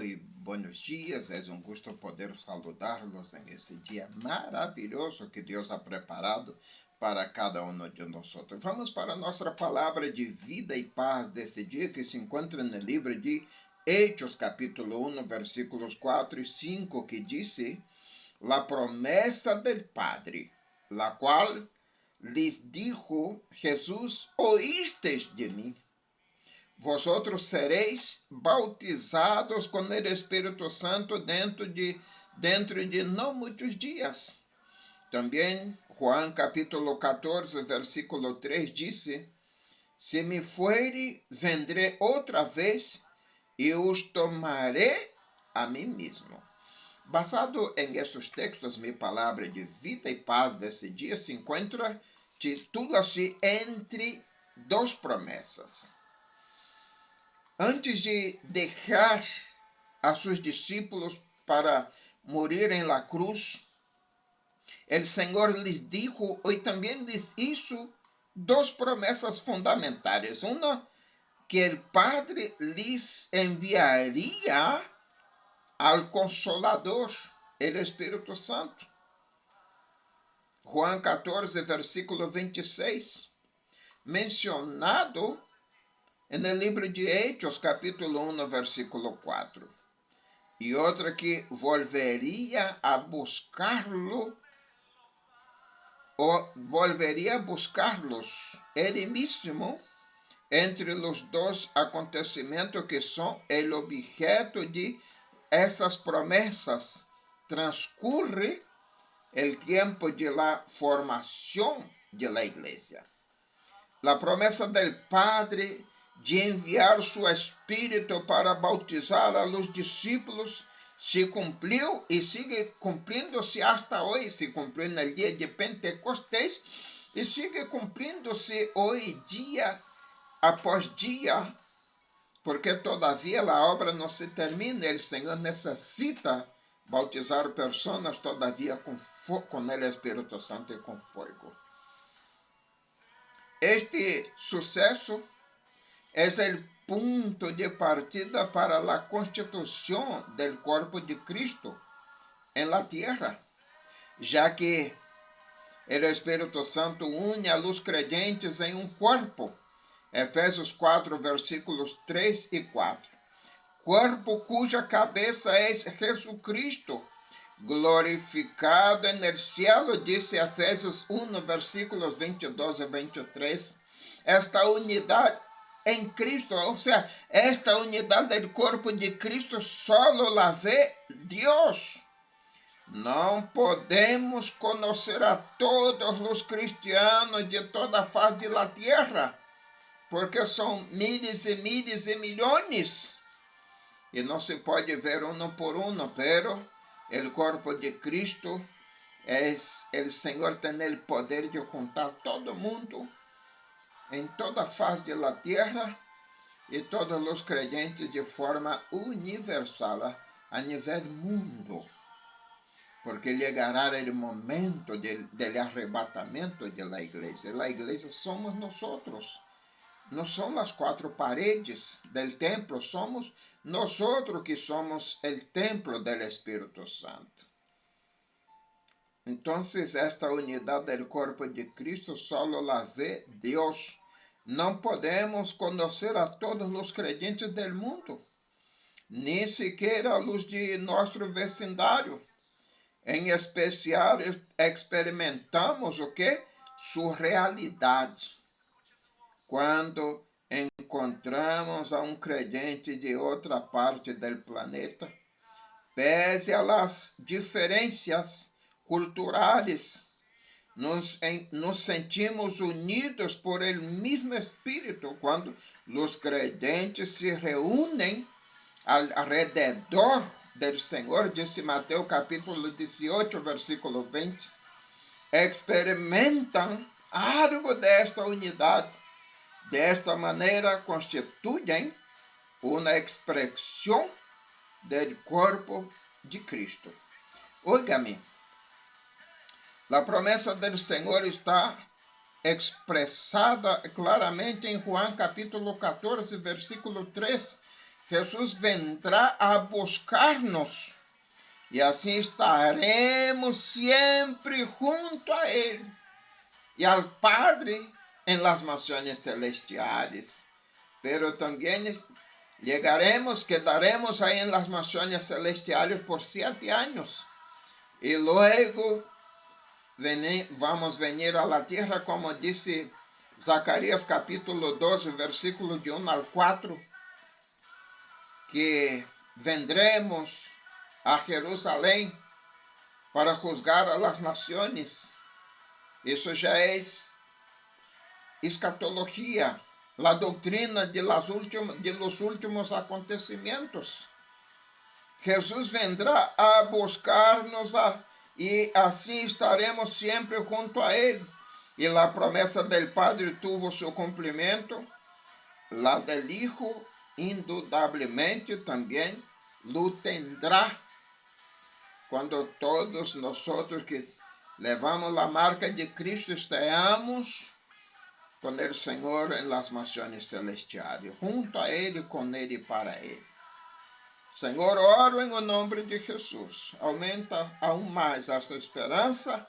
Muy buenos días, es un gusto poder saludarlos en este día maravilloso que Dios ha preparado para cada uno de nosotros. Vamos para nuestra palabra de vida y paz de este día que se encuentra en el libro de Hechos capítulo 1, versículos 4 y 5, que dice: la promesa del Padre, la cual les dijo Jesús: oísteis de mí. Vosotros seréis bautizados com o Espírito Santo dentro de não muitos dias. Também Juan capítulo 14, versículo 3 disse: se me fuere, vendré outra vez e os tomaré a mim mesmo. Basado em estes textos, minha palavra de vida e paz desse dia se encontra, titula-se Entre duas Promessas. Antes de deixar a seus discípulos para morir em la cruz, o Senhor lhes dijo e também lhes hizo duas promessas fundamentais. Uma, que o Padre lhes enviaria al Consolador, o Espírito Santo. Juan 14, versículo 26, mencionado no livro de Hechos, capítulo 1, versículo 4. E outra, que volveria a buscá-los ele mesmo entre os dois acontecimentos que são o objeto de essas promessas. Transcurre o tempo de la formação de la igreja. La promessa del Padre de enviar su Espírito para bautizar a los discípulos se cumpriu e sigue cumprindo-se hasta hoje. Se cumpriu no dia de Pentecostés e sigue cumprindo-se hoje, dia após dia, porque todavia a obra não se termina. O Senhor necessita bautizar pessoas todavia com o Espírito Santo e com fogo. Este sucesso é o ponto de partida para a constituição do corpo de Cristo em la tierra, já que o Espírito Santo une a los creyentes em um corpo. Efésios 4, versículos 3 e 4. Corpo cuja cabeça é Jesucristo, glorificado no cielo, disse Efésios 1, versículos 22 e 23. Esta unidade em Cristo, ou seja, esta unidade do corpo de Cristo, solo la vê Deus. Não podemos conhecer a todos os cristianos de toda a face da terra, porque são miles e miles e milhões, e não se pode ver um por um, pero o corpo de Cristo, o Senhor tem o poder de juntar todo mundo em toda a face da terra e todos os creyentes de forma universal a nível mundo, porque chegará o momento do arrebatamento da igreja. A igreja somos nós. Não são as quatro paredes do templo, somos nós que somos o templo do Espírito Santo. Então, esta unidade do corpo de Cristo solo la vê Deus. Não podemos conhecer a todos os crentes do mundo, nem sequer a los de nosso vecindário. Em especial, experimentamos o que? Sua realidade. Quando encontramos a um crente de outra parte do planeta, pese a las diferenças culturais, nos sentimos unidos por el mesmo Espírito quando os crentes se reúnem alrededor do Senhor, disse Mateus capítulo 18, versículo 20, experimentam algo desta unidade. Desta maneira, constituem uma expressão do corpo de Cristo. Oiga-me, a promessa do Senhor está expressada claramente em Juan capítulo 14, versículo 3, Jesús vendrá a buscar-nos e assim estaremos sempre junto a Él y al Padre en las mansiones celestiales. Pero también llegaremos, quedaremos ahí en las mansiones celestiales por 7 años. Y luego vamos venir a la tierra, como dice Zacarías capítulo 12, versículo de 1 al 4, que vendremos a Jerusalém para juzgar a las naciones. Isso já é escatologia, a doutrina de los últimos acontecimentos. Jesus vendrá a buscar-nos e assim estaremos sempre junto a Ele. E a promessa del Padre tuvo seu cumprimento, la del Hijo indudablemente também lo tendrá. Quando todos nós que levamos a marca de Cristo estejamos com o Senhor em las mansiones celestiales, junto a Ele, com Ele e para Ele. Senhor, oro em o nome de Jesus. Aumenta aún mais esta esperança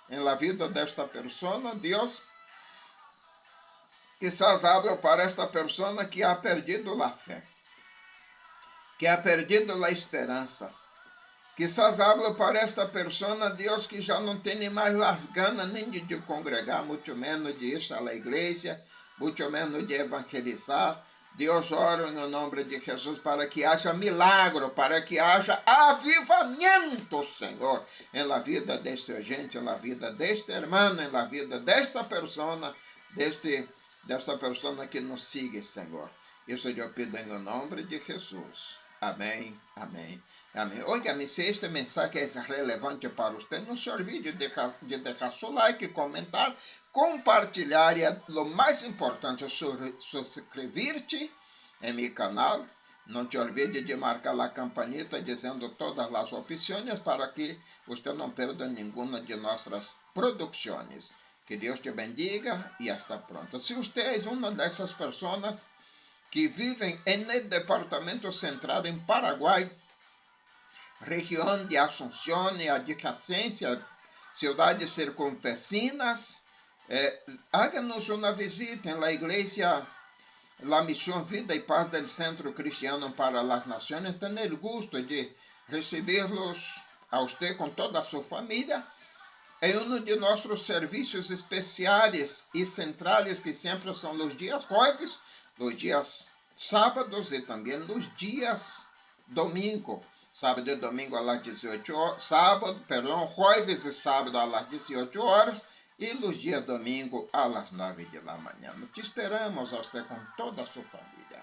em la vida desta pessoa, Deus. Quizás hablo para esta pessoa que ha perdido a fé, que ha perdido a esperança. Quizás hablo para esta pessoa, Deus, que já não tem mais as ganas nem de congregar, muito menos de ir à igreja, muito menos de evangelizar. Deus, oro no nome de Jesus para que haja milagro, para que haja avivamento, Senhor, em la vida deste gente, em la vida deste irmão, em la vida desta pessoa, desta pessoa que nos sigue, Senhor. Isso eu pido em nome de Jesus. Amém, amém. Amém. Oiga-me, se este mensaje é relevante para você, não se olvide de deixar seu like, comentar, compartilhar e, o mais importante, suscrever-te em meu canal. Não te olvide de marcar a campanita dizendo todas as opções para que você não perda nenhuma de nossas produções. Que Deus te bendiga e hasta pronto. Se você é uma dessas pessoas que vivem no departamento central em Paraguai, região de Asunción e adjacência, cidades circunvecinas, háganos uma visita em la igreja, la Misión Vida y Paz del Centro Cristiano para las Naciones. Tener el gusto de recibirlos a usted com toda a sua família em um de nossos serviços especiais e centrais, que sempre são os dias jueves, os dias sábados e também os dias domingo. Sábado e domingo às 18 horas, jueves e sábado às 18 horas e os dias domingo às 9 da manhã. Te esperamos, você com toda a sua família.